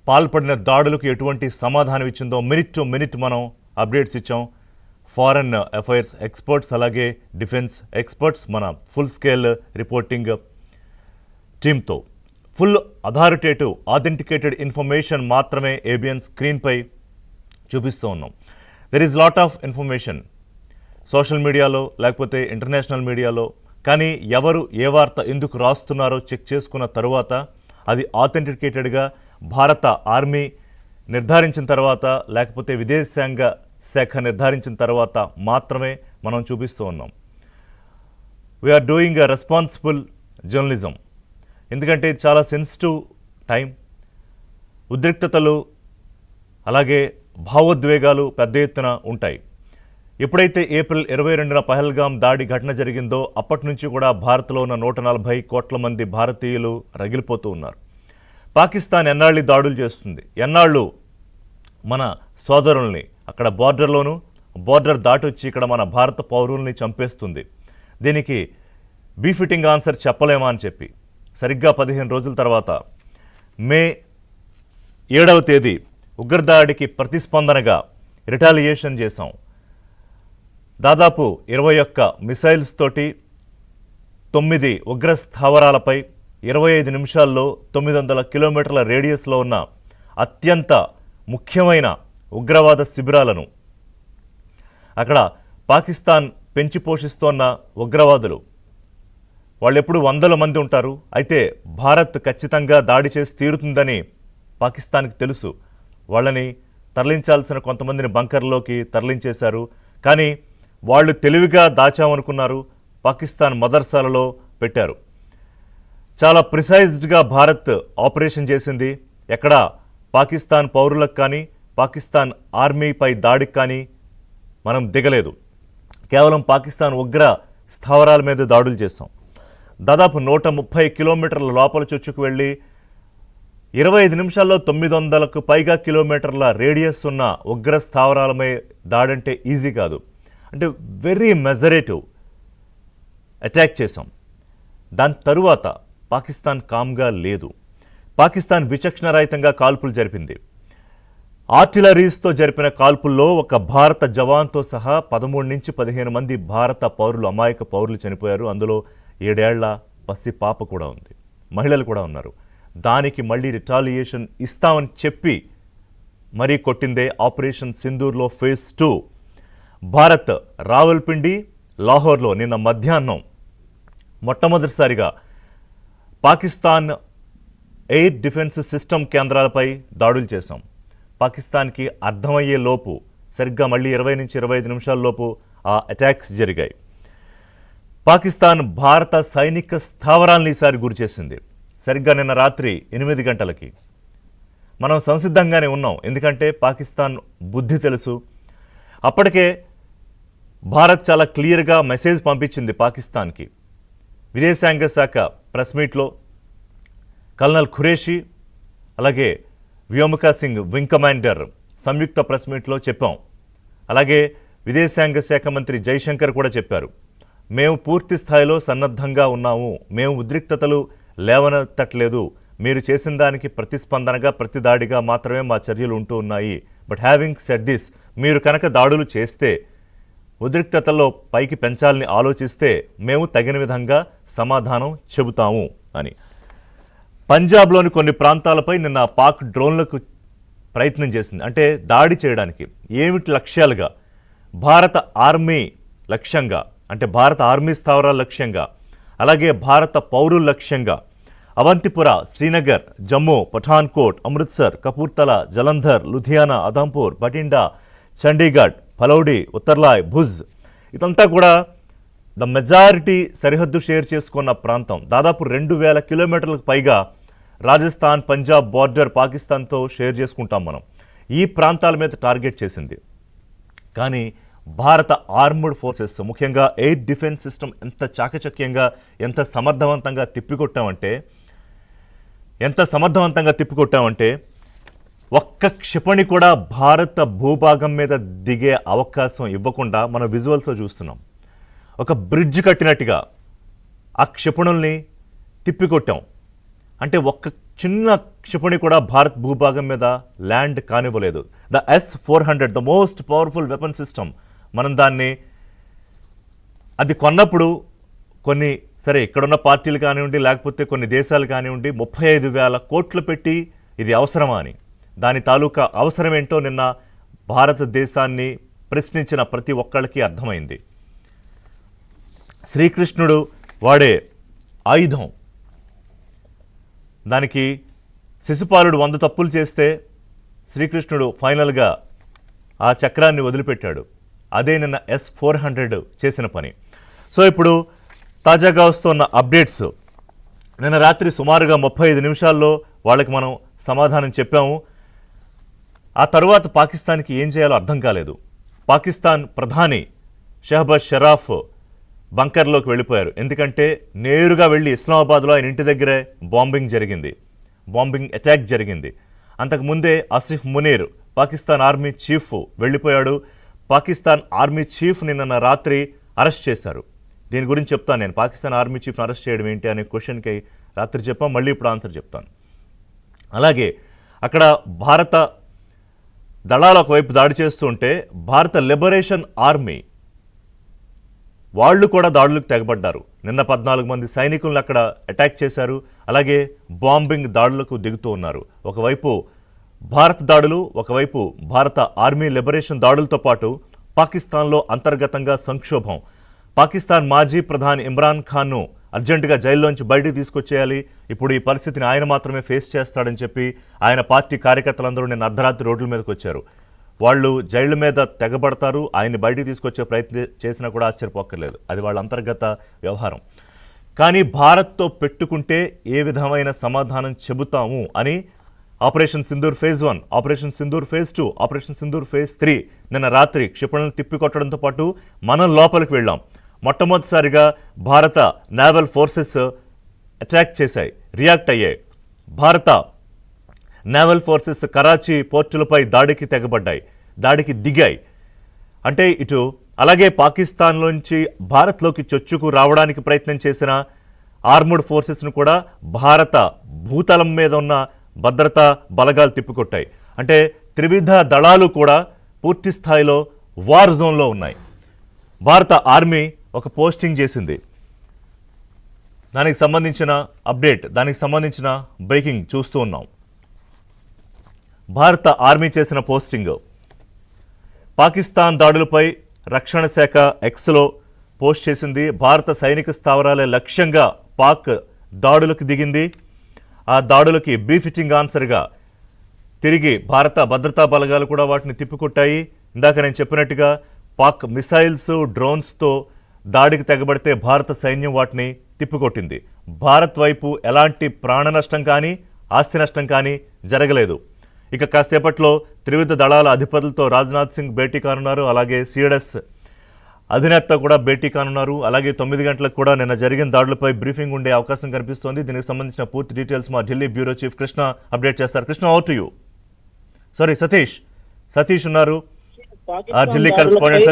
పాల్పడిన దాడులకు ఎటువంటి సమాధానం ఇచ్చిందో మినిట్ టు మినిట్ మనం అప్డేట్స్ ఇచ్చాం. ఫారెన్ అఫైర్స్ ఎక్స్పర్ట్స్ అలాగే డిఫెన్స్ ఎక్స్పర్ట్స్ మన ఫుల్ స్కేల్ రిపోర్టింగ్ టీమ్తో ఫుల్ అథారిటేటివ్ ఆథెంటికేటెడ్ ఇన్ఫర్మేషన్ మాత్రమే ఏబిఎన్ స్క్రీన్పై చూపిస్తూ ఉన్నాం. There is lot of information social మీడియాలో లేకపోతే ఇంటర్నేషనల్ మీడియాలో, కానీ ఎవరు ఏ వార్త ఎందుకు రాస్తున్నారో చెక్ చేసుకున్న తరువాత అది ఆథెంటికేటెడ్గా భారత ఆర్మీ నిర్ధారించిన తర్వాత లేకపోతే విదేశాంగ శాఖ నిర్ధారించిన తర్వాత మాత్రమే మనం చూపిస్తూ ఉన్నాం. We are doing a responsible journalism. ఎందుకంటే ఇది చాలా సెన్సిటివ్ టైం. ఉద్రిక్తతలు అలాగే భావోద్వేగాలు పెద్ద ఎత్తున ఉంటాయి. ఎప్పుడైతే ఏప్రిల్ 22న పహల్గాం దాడి ఘటన జరిగిందో అప్పటి నుంచి కూడా భారత్లో ఉన్న 140 కోట్ల మంది భారతీయులు రగిలిపోతూ ఉన్నారు. పాకిస్తాన్ ఎన్నాళ్ళు దాడులు చేస్తుంది, ఎన్నాళ్ళు మన సోదరుల్ని అక్కడ బోర్డర్ దాటొచ్చి ఇక్కడ మన భారత పౌరుల్ని చంపేస్తుంది. దీనికి బీఫిటింగ్ ఆన్సర్ చెప్పలేమా అని చెప్పి సరిగ్గా 15 రోజుల తర్వాత మే 7వ తేదీ ఉగ్రదాడికి ప్రతిస్పందనగా రిటాలియేషన్ చేశాం. దాదాపు 21 మిసైల్స్ తోటి 9 ఉగ్ర స్థావరాలపై 25 నిమిషాల్లో 900 కిలోమీటర్ల రేడియస్లో ఉన్న అత్యంత ముఖ్యమైన ఉగ్రవాద శిబిరాలను, అక్కడ పాకిస్తాన్ పెంచి పోషిస్తోన్న ఉగ్రవాదులు వాళ్ళు ఎప్పుడు 100 మంది ఉంటారు. అయితే భారత్ ఖచ్చితంగా దాడి చేసి తీరుతుందని పాకిస్తాన్కి తెలుసు. వాళ్ళని తరలించాల్సిన కొంతమందిని బంకర్లోకి తరలించేశారు. కానీ వాళ్ళు తెలివిగా దాచామనుకున్నారు, పాకిస్తాన్ మదర్సాలలో పెట్టారు. చాలా ప్రిసైజ్డ్గా భారత్ ఆపరేషన్ చేసింది. ఎక్కడ పాకిస్తాన్ పౌరులకు కానీ పాకిస్తాన్ ఆర్మీపై దాడికి కానీ మనం దిగలేదు. కేవలం పాకిస్తాన్ ఉగ్ర స్థావరాల మీద దాడులు చేస్తాం. దాదాపు 130 కిలోమీటర్ల లోపల చొచ్చుకు వెళ్ళి 25 నిమిషాల్లో 900కు పైగా కిలోమీటర్ల రేడియస్ ఉన్న ఉగ్ర స్థావరాలపై దాడంటే ఈజీ కాదు. అంటే వెరీ మెజరేటివ్ అటాక్ చేశాం. దాని తరువాత పాకిస్తాన్ కామ్గా లేదు. పాకిస్తాన్ విచక్షణరహితంగా కాల్పులు జరిపింది. ఆర్టిలరీస్తో జరిపిన కాల్పుల్లో ఒక భారత జవాన్తో సహా 13 నుంచి 15 మంది భారత పౌరులు, అమాయక పౌరులు చనిపోయారు. అందులో 7 ఏళ్ల పసి పాప కూడా ఉంది, మహిళలు కూడా ఉన్నారు. దానికి మళ్ళీ రిటాలియేషన్ ఇస్తామని చెప్పి మరీ కొట్టిందే ఆపరేషన్ సింధూర్లో ఫేజ్ 2. భారత్ రావల్పిండి, లాహోర్లో నిన్న మధ్యాహ్నం మొట్టమొదటిసారిగా పాకిస్తాన్ ఎయిర్ డిఫెన్స్ సిస్టమ్ కేంద్రాలపై దాడులు చేశాం. పాకిస్తాన్కి అర్థమయ్యే లోపు సరిగ్గా మళ్ళీ 20 నుంచి 25 నిమిషాల లోపు ఆ అటాక్స్ జరిగాయి. పాకిస్తాన్ భారత సైనిక స్థావరాలను ఈసారి గురిచేసింది. సరిగ్గా నిన్న రాత్రి 8 గంటలకి. మనం సంసిద్ధంగానే ఉన్నాం, ఎందుకంటే పాకిస్తాన్ బుద్ధి తెలుసు. అప్పటికే భారత్ చాలా క్లియర్గా మెసేజ్ పంపించింది పాకిస్తాన్కి. విదేశాంగ శాఖ ప్రెస్ మీట్లో కల్నల్ ఖురేషి అలాగే వ్యోమికా సింగ్ వింగ్ కమాండర్ సంయుక్త ప్రెస్ మీట్లో చెప్పాం. అలాగే విదేశాంగ శాఖ మంత్రి జైశంకర్ కూడా చెప్పారు, మేము పూర్తి స్థాయిలో సన్నద్ధంగా ఉన్నాము, మేము ఉద్రిక్తతలు లేవనెత్తట్లేదు, మీరు చేసిన దానికి ప్రతిస్పందనగా ప్రతిదాడిగా మాత్రమే మా చర్యలు ఉంటూ ఉన్నాయి. బట్ హ్యావింగ్ సెడ్ దిస్, మీరు కనుక దాడులు చేస్తే ఉద్రిక్తతల్లో పైకి పెంచాలని ఆలోచిస్తే మేము తగిన విధంగా సమాధానం చెబుతాము అని. పంజాబ్లోని కొన్ని ప్రాంతాలపై నిన్న పాక్ డ్రోన్లకు ప్రయత్నం చేసింది. అంటే దాడి చేయడానికి ఏమిటి లక్ష్యాలుగా, భారత ఆర్మీ లక్ష్యంగా, అంటే భారత ఆర్మీ స్థావరాల లక్ష్యంగా, అలాగే భారత పౌరుల లక్ష్యంగా అవంతిపుర, శ్రీనగర్, జమ్మూ, పఠాన్కోట్, అమృత్సర్, కపూర్తలా, జలంధర్, లుధియానా, అదంపూర్, బటిండా, చండీగఢ్, ఫలౌడి, ఉత్తర్లాయ్, భుజ్, ఇదంతా కూడా ద మెజారిటీ సరిహద్దు షేర్ చేసుకున్న ప్రాంతం. దాదాపు 2000 కిలోమీటర్లకు పైగా రాజస్థాన్, పంజాబ్ బార్డర్ పాకిస్తాన్తో షేర్ చేసుకుంటాం మనం. ఈ ప్రాంతాల మీద టార్గెట్ చేసింది. కానీ భారత ఆర్మ్డ్ ఫోర్సెస్, ముఖ్యంగా ఎయిర్ డిఫెన్స్ సిస్టమ్ ఎంత చాకచక్యంగా, ఎంత సమర్థవంతంగా తిప్పికొట్టామంటే ఒక్క క్షిపణి కూడా భారత భూభాగం మీద దిగే అవకాశం ఇవ్వకుండా మనం విజువల్స్లో చూస్తున్నాం. ఒక బ్రిడ్జ్ కట్టినట్టుగా ఆ క్షిపణుల్ని తిప్పికొట్టాం. అంటే ఒక్క చిన్న క్షిపణి కూడా భారత్ భూభాగం మీద ల్యాండ్ కానివ్వలేదు. The S-400 the most powerful weapon system. మనం దాన్ని అది కొన్నప్పుడు కొన్ని సరే ఇక్కడున్న పార్టీలు కానివ్వండి, లేకపోతే కొన్ని దేశాలు కానివ్వండి 35,000 కోట్లు పెట్టి ఇది అవసరమా అని, దాని తాలూకా అవసరం ఏంటో నిన్న భారతదేశాన్ని ప్రశ్నించిన ప్రతి ఒక్కళ్ళకి అర్థమైంది. శ్రీకృష్ణుడు వాడే ఆయుధం, దానికి శిశుపాలుడు 100 తప్పులు చేస్తే శ్రీకృష్ణుడు ఫైనల్గా ఆ చక్రాన్ని వదిలిపెట్టాడు. అదే నిన్న S-400 చేసిన పని. సో ఇప్పుడు తాజాగా వస్తున్న అప్డేట్స్, నిన్న రాత్రి సుమారుగా 35 నిమిషాల్లో వాళ్ళకి మనం సమాధానం చెప్పాము. ఆ తరువాత పాకిస్తాన్కి ఏం చేయాలో అర్థం కాలేదు. పాకిస్తాన్ ప్రధాని షహబాజ్ షరాఫ్ బంకర్లోకి వెళ్ళిపోయారు. ఎందుకంటే నేరుగా వెళ్ళి ఇస్లామాబాద్లో ఆయన ఇంటి దగ్గరే బాంబింగ్ అటాక్ జరిగింది. అంతకుముందే ఆసిఫ్ మునీర్ పాకిస్తాన్ ఆర్మీ చీఫ్ వెళ్ళిపోయాడు. పాకిస్తాన్ ఆర్మీ చీఫ్ నిన్న రాత్రి అరెస్ట్ చేశారు. దీని గురించి చెప్తాను నేను. పాకిస్తాన్ ఆర్మీ చీఫ్ని అరెస్ట్ చేయడం ఏంటి అనే క్వశ్చన్కి రాత్రి చెప్పాం, మళ్ళీ ఇప్పుడు ఆన్సర్ చెప్తాను. అలాగే అక్కడ భారత దళాలు ఒకవైపు దాడి చేస్తుంటే భారత లిబరేషన్ ఆర్మీ వాళ్ళు కూడా దాడులకు తెగబడ్డారు. నిన్న 14 మంది సైనికులను అక్కడ అటాక్ చేశారు. అలాగే బాంబింగ్ దాడులకు దిగుతూ ఉన్నారు. ఒకవైపు భారత దాడులు, ఒకవైపు భారత ఆర్మీ లిబరేషన్ దాడులతో పాటు పాకిస్తాన్లో అంతర్గతంగా సంక్షోభం. పాకిస్తాన్ మాజీ ప్రధాని ఇమ్రాన్ ఖాన్ను అర్జెంటుగా జైల్లోంచి బయటికి తీసుకొచ్చేయాలి. ఇప్పుడు ఈ పరిస్థితిని ఆయన మాత్రమే ఫేస్ చేస్తాడని చెప్పి ఆయన పార్టీ కార్యకర్తలందరూ నిన్న అర్ధరాత్రి రోడ్ల మీదకి వచ్చారు. వాళ్ళు జైళ్ల మీద తెగబడతారు. ఆయన్ని బయటికి తీసుకొచ్చే ప్రయత్నం చేసినా కూడా ఆశ్చర్యపోక్కర్లేదు. అది వాళ్ళ అంతర్గత వ్యవహారం. కానీ భారత్తో పెట్టుకుంటే ఏ విధమైన సమాధానం చెబుతాము అని operation Sindoor phase 1, operation Sindoor phase 2, operation Sindoor phase 3 నిన్న రాత్రి క్షిపణులను తిప్పికొట్టడంతో పాటు మనం లోపలికి వెళ్ళాం. మొట్టమొదటిసారిగా భారత నేవల్ ఫోర్సెస్ అటాక్ చేశాయి, రియాక్ట్ అయ్యాయి. భారత నేవల్ ఫోర్సెస్ కరాచీ పోర్టులపై దాడికి తెగబడ్డాయి, దాడికి దిగాయి. అంటే ఇటు అలాగే పాకిస్తాన్లోంచి భారత్లోకి చొచ్చుకు రావడానికి ప్రయత్నం చేసిన ఆర్ముడ్ ఫోర్సెస్ను కూడా భారత భూతలం మీద ఉన్న భద్రతా బలగాలు తిప్పికొట్టాయి. అంటే త్రివిధ దళాలు కూడా పూర్తి స్థాయిలో వార్ జోన్లో ఉన్నాయి. భారత ఆర్మీ ఒక పోస్టింగ్ చేసింది. దానికి సంబంధించిన అప్డేట్, దానికి సంబంధించిన బ్రేకింగ్ చూస్తూ ఉన్నాం. భారత ఆర్మీ చేసిన పోస్టింగ్, పాకిస్తాన్ దాడులపై రక్షణ శాఖ ఎక్స్లో పోస్ట్ చేసింది. భారత సైనిక స్థావరాలే లక్ష్యంగా పాక్ దాడులకు దిగింది. ఆ దాడులకి బీఫిటింగ్ ఆన్సర్గా తిరిగి భారత భద్రతా బలగాలు కూడా వాటిని తిప్పికొట్టాయి. ఇందాక నేను చెప్పినట్టుగా పాక్ మిసైల్స్, డ్రోన్స్తో దాడికి తెగబడితే భారత సైన్యం వాటిని తిప్పికొట్టింది. భారత్ వైపు ఎలాంటి ప్రాణ నష్టం కానీ ఆస్తి నష్టం కానీ జరగలేదు. ఇక కాసేపట్లో త్రివిధ దళాల అధిపతులతో రాజ్నాథ్ సింగ్ భేటీ కానున్నారు. అలాగే సిఎడ్ఎస్ అధినేత కూడా భేటీ కానున్నారు. అలాగే 9 గంటలకు కూడా నిన్న జరిగిన దాడులపై బ్రీఫింగ్ ఉండే అవకాశం కనిపిస్తోంది. దీనికి సంబంధించిన పూర్తి డీటెయిల్స్ మా Delhi bureau chief Krishna update చేస్తారు. Krishna, over to you. Sorry, Satish ఉన్నారు, ఢిల్లీ కరెస్పాండెంట్.